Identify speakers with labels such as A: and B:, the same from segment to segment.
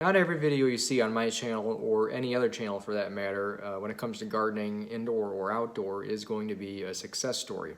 A: Not every video you see on my channel or any other channel for that matter when it comes to gardening indoor or outdoor is going to be a success story.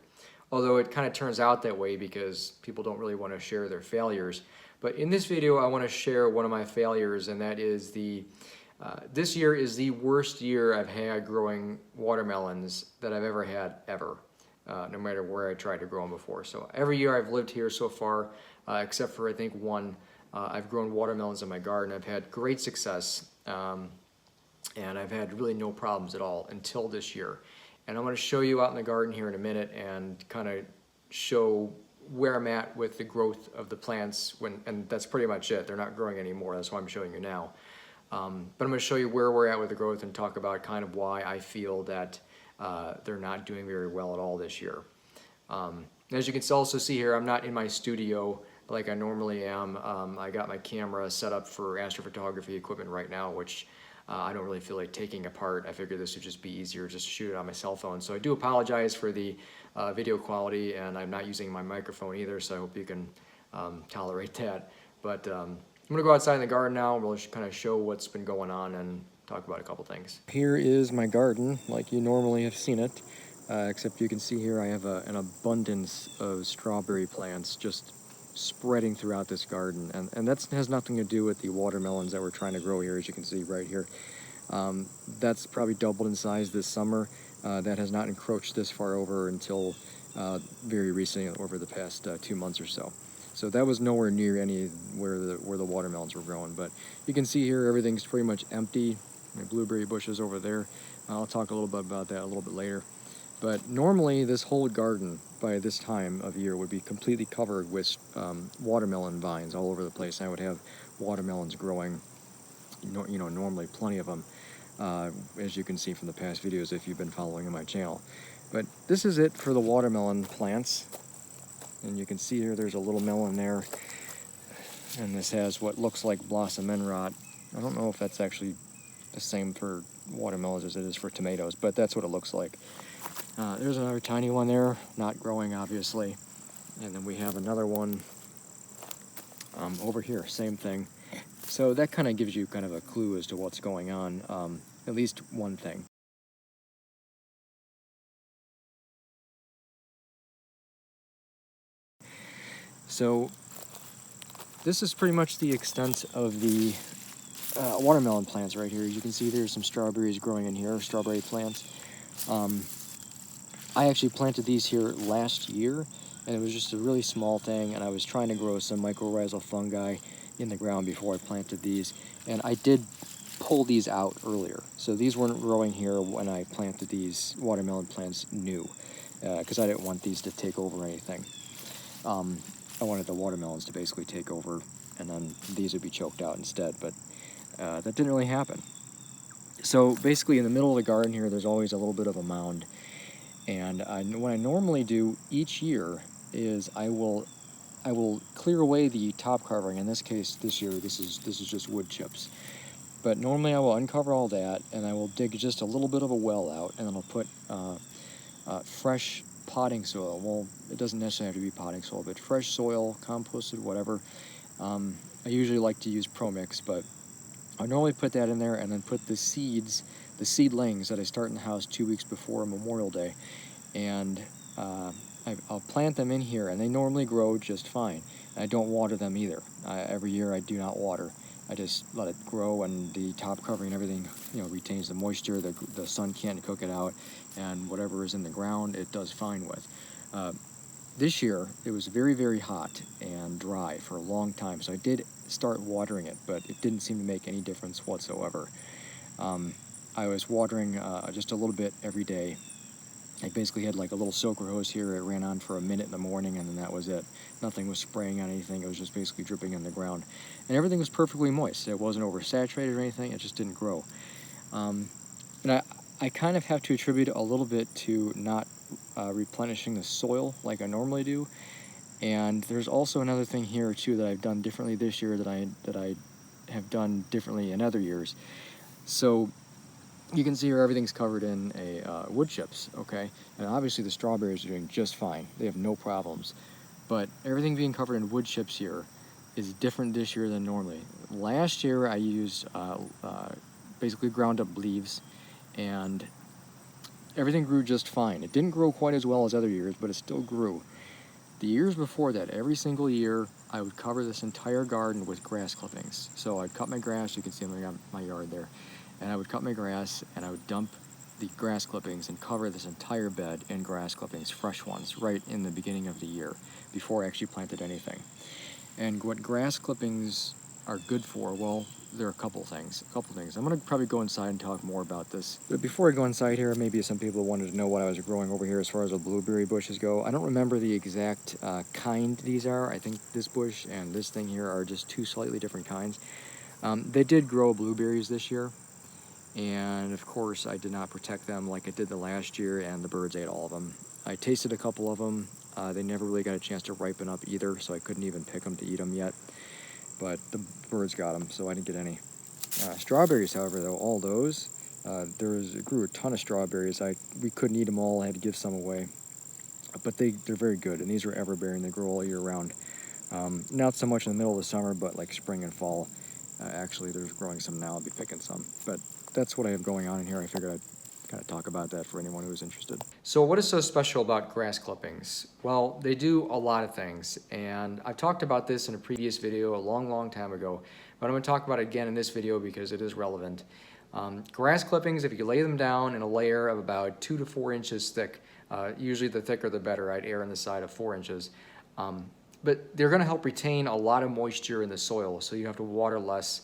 A: Although it kind of turns out that way because people don't really want to share their failures. But in this video I want to share one of my failures, and that is this year is the worst year I've had growing watermelons that I've ever had ever. No matter where I tried to grow them before. So every year I've lived here so far, except for I think one, I've grown watermelons in my garden. I've had great success, and I've had really no problems at all until this year. And I'm going to show you out in the garden here in a minute and kind of show where I'm at with the growth of the plants, and that's pretty much it. They're not growing anymore, that's why I'm showing you now. But I'm going to show you where we're at with the growth and talk about kind of why I feel that they're not doing very well at all this year. As you can also see here, I'm not in my studio like I normally am. I got my camera set up for astrophotography equipment right now, which I don't really feel like taking apart. I figured this would just be easier just to shoot it on my cell phone. So I do apologize for the video quality, and I'm not using my microphone either, so I hope you can tolerate that. But I'm gonna go outside in the garden now, and we'll just kind of show what's been going on and talk about a couple things. Here is my garden, like you normally have seen it, except you can see here I have an abundance of strawberry plants just spreading throughout this garden, and that has nothing to do with the watermelons that we're trying to grow here, as you can see right here. That's probably doubled in size this summer. That has not encroached this far over until very recently, over the past 2 months or so. So that was nowhere near where the watermelons were growing. But you can see here everything's pretty much empty. My blueberry bushes over there. I'll talk a little bit about that a little bit later. But normally this whole garden by this time of year would be completely covered with watermelon vines all over the place. I would have watermelons growing, normally plenty of them, as you can see from the past videos if you've been following my channel. But this is it for the watermelon plants. And you can see here there's a little melon there, and this has what looks like blossom end rot. I don't know if that's actually the same for watermelons as it is for tomatoes, but that's what it looks like. There's another tiny one there, not growing obviously. And then we have another one over here, same thing. So that kind of gives you kind of a clue as to what's going on, at least one thing. So this is pretty much the extent of the watermelon plants right here. As you can see, there's some strawberries growing in here, strawberry plants. I actually planted these here last year, and it was just a really small thing, and I was trying to grow some mycorrhizal fungi in the ground before I planted these, and I did pull these out earlier. So these weren't growing here when I planted these watermelon plants new, because I didn't want these to take over anything. I wanted the watermelons to basically take over, and then these would be choked out instead, but that didn't really happen. So basically in the middle of the garden here, there's always a little bit of a mound. And what I normally do each year is I will clear away the top covering. In this case, this year, this is just wood chips. But normally I will uncover all that, and I will dig just a little bit of a well out, and then I'll put fresh potting soil. Well, it doesn't necessarily have to be potting soil, but fresh soil, composted, whatever. I usually like to use Pro-Mix, but I normally put that in there and then put the seedlings that I start in the house 2 weeks before Memorial Day, and I'll plant them in here, and they normally grow just fine. I don't water them either. Every year I do not water. I just let it grow, and the top covering and everything, retains the moisture. The sun can't cook it out, and whatever is in the ground, it does fine with. This year, it was very, very hot and dry for a long time, so I did start watering it, but it didn't seem to make any difference whatsoever. I was watering just a little bit every day. I basically had like a little soaker hose here. It ran on for a minute in the morning, and then that was it. Nothing was spraying on anything. It was just basically dripping in the ground. And everything was perfectly moist. It wasn't oversaturated or anything. It just didn't grow. And I kind of have to attribute a little bit to not replenishing the soil like I normally do. And there's also another thing here too that I've done differently this year that I have done differently in other years. So you can see here everything's covered in wood chips, okay? And obviously the strawberries are doing just fine. They have no problems. But everything being covered in wood chips here,
B: is different this year than normally. Last year I used basically ground up leaves, and everything grew just fine. It didn't grow quite as well as other years, but it still grew. The years before that, every single year, I would cover this entire garden with grass clippings. So I'd cut my grass, you can see my yard there, and I would cut my grass and I would dump the grass clippings and cover this entire bed in grass clippings, fresh ones, right in the beginning of the year, before I actually planted anything. And what grass clippings are good for, well, there are a couple things. I'm going to probably go inside and talk more about this. But before I go inside here, maybe some people wanted to know what I was growing over here as far as the blueberry bushes go. I don't remember the exact kind these are. I think this bush and this thing here are just two slightly different kinds. They did grow blueberries this year, and of course I did not protect them like I did the last year, and the birds ate all of them. I tasted a couple of them. They never really got a chance to ripen up either, so I couldn't even pick them to eat them yet. But the birds got them, so I didn't get any. Strawberries, however, though, all those, it grew a ton of strawberries. We couldn't eat them all. I had to give some away. But they're very good, and these are ever-bearing. They grow all year round. Not so much in the middle of the summer, but like spring and fall. Actually, there's growing some now. I'll be picking some. But that's what I have going on in here. I figured I'd kind of talk about that for anyone who's interested.
A: So what is so special about grass clippings? Well, they do a lot of things, and I've talked about this in a previous video a long time ago, but I'm going to talk about it again in this video because it is relevant. Grass clippings, if you lay them down in a layer of about 2 to 4 inches thick, usually the thicker the better. I'd err on the side of 4 inches. But they're going to help retain a lot of moisture in the soil, so you have to water less.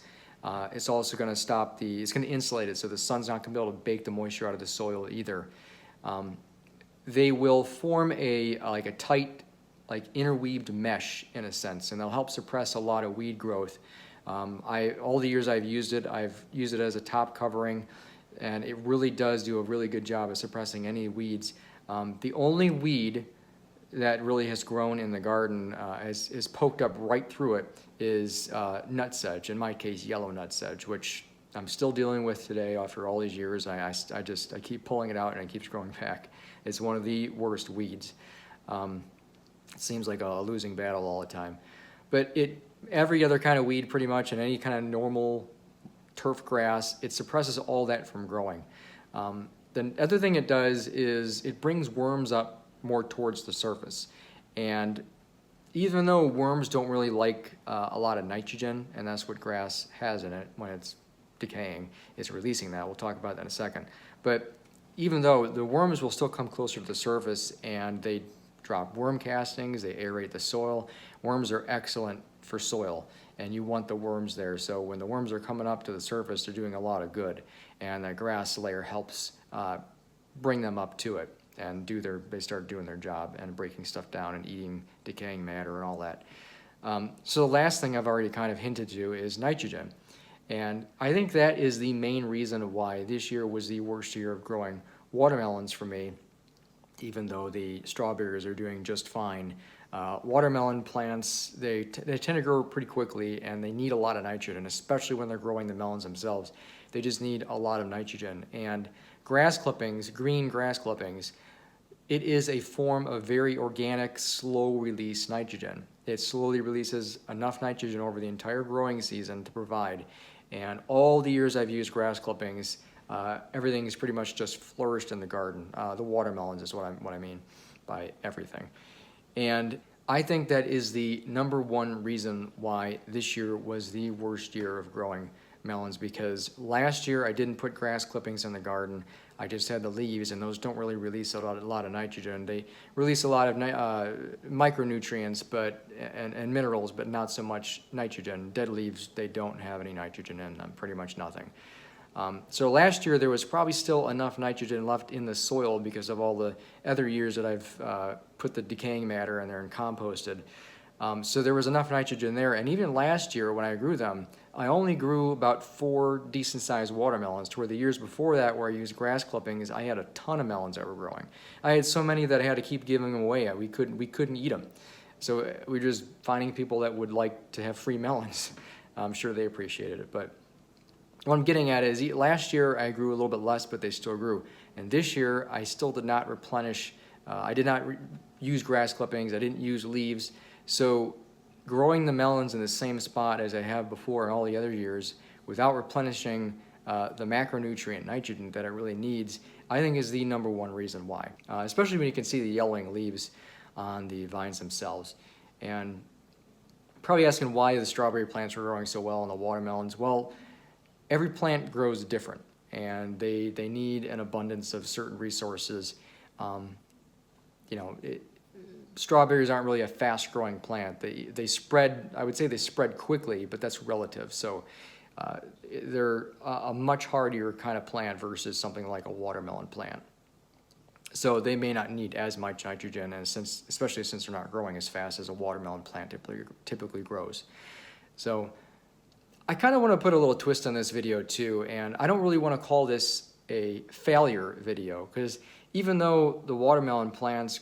A: It's also going to it's going to insulate it so the sun's not going to be able to bake the moisture out of the soil either. They will form a tight, interweaved mesh in a sense, and they'll help suppress a lot of weed growth. All the years I've used it as a top covering, and it really does do a really good job of suppressing any weeds. The only weed that really has grown in the garden is poked up right through it is nutsedge, in my case yellow nutsedge, which I'm still dealing with today after all these years. I keep pulling it out and it keeps growing back. It's one of the worst weeds. It seems like a losing battle all the time. But every other kind of weed pretty much, and any kind of normal turf grass, it suppresses all that from growing. The other thing it does is it brings worms up more towards the surface. And even though worms don't really like a lot of nitrogen, and that's what grass has in it when it's decaying, it's releasing that. We'll talk about that in a second. But even though the worms will still come closer to the surface and they drop worm castings, they aerate the soil. Worms are excellent for soil, and you want the worms there. So when the worms are coming up to the surface, they're doing a lot of good, and the grass layer helps bring them up to it, and they start doing their job and breaking stuff down and eating decaying matter and all that. So the last thing I've already kind of hinted to is nitrogen. And I think that is the main reason why this year was the worst year of growing watermelons for me, even though the strawberries are doing just fine. Watermelon plants, they tend to grow pretty quickly, and they need a lot of nitrogen, especially when they're growing the melons themselves. They just need a lot of nitrogen. And grass clippings, green grass clippings, it is a form of very organic, slow-release nitrogen. It slowly releases enough nitrogen over the entire growing season to provide. And all the years I've used grass clippings, everything's pretty much just flourished in the garden. The watermelons is what I mean by everything. And I think that is the #1 reason why this year was the worst year of growing melons, because last year I didn't put grass clippings in the garden. I just had the leaves, and those don't really release a lot of nitrogen. They release a lot of micronutrients and minerals, but not so much nitrogen. Dead leaves, they don't have any nitrogen in them, pretty much nothing. So last year there was probably still enough nitrogen left in the soil because of all the other years that I've put the decaying matter in there and composted. So there was enough nitrogen there, and even last year when I grew them, I only grew about 4 decent-sized watermelons, to where the years before that, where I used grass clippings, I had a ton of melons that were growing. I had so many that I had to keep giving them away. We couldn't eat them. So we were just finding people that would like to have free melons. I'm sure they appreciated it. But what I'm getting at is last year I grew a little bit less, but they still grew. And this year I still did not replenish. I did not use grass clippings. I didn't use leaves. So growing the melons in the same spot as I have before in all the other years without replenishing the macronutrient nitrogen that it really needs, I think is the #1 reason why, especially when you can see the yellowing leaves on the vines themselves. And probably asking why the strawberry plants were growing so well and the watermelons. Well, every plant grows different, and they need an abundance of certain resources. You know, strawberries aren't really a fast-growing plant. They spread, I would say they spread quickly, but that's relative. So they're a much hardier kind of plant versus something like a watermelon plant. So they may not need as much nitrogen, and especially since they're not growing as fast as a watermelon plant typically grows. So I kind of want to put a little twist on this video too, and I don't really want to call this a failure video, because even though the watermelon plants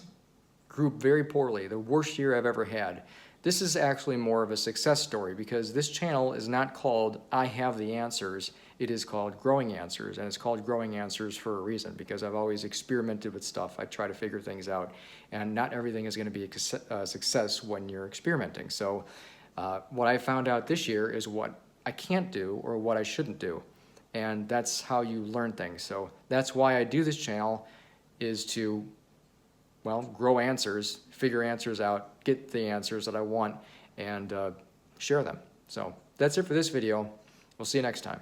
A: grew very poorly, the worst year I've ever had, this is actually more of a success story, because this channel is not called I Have the Answers. It is called Growing Answers, and it's called Growing Answers for a reason, because I've always experimented with stuff. I try to figure things out, and not everything is going to be a success when you're experimenting. So what I found out this year is what I can't do or what I shouldn't do, and that's how you learn things. So that's why I do this channel, is to, well, grow answers, figure answers out, get the answers that I want, and share them. So that's it for this video. We'll see you next time.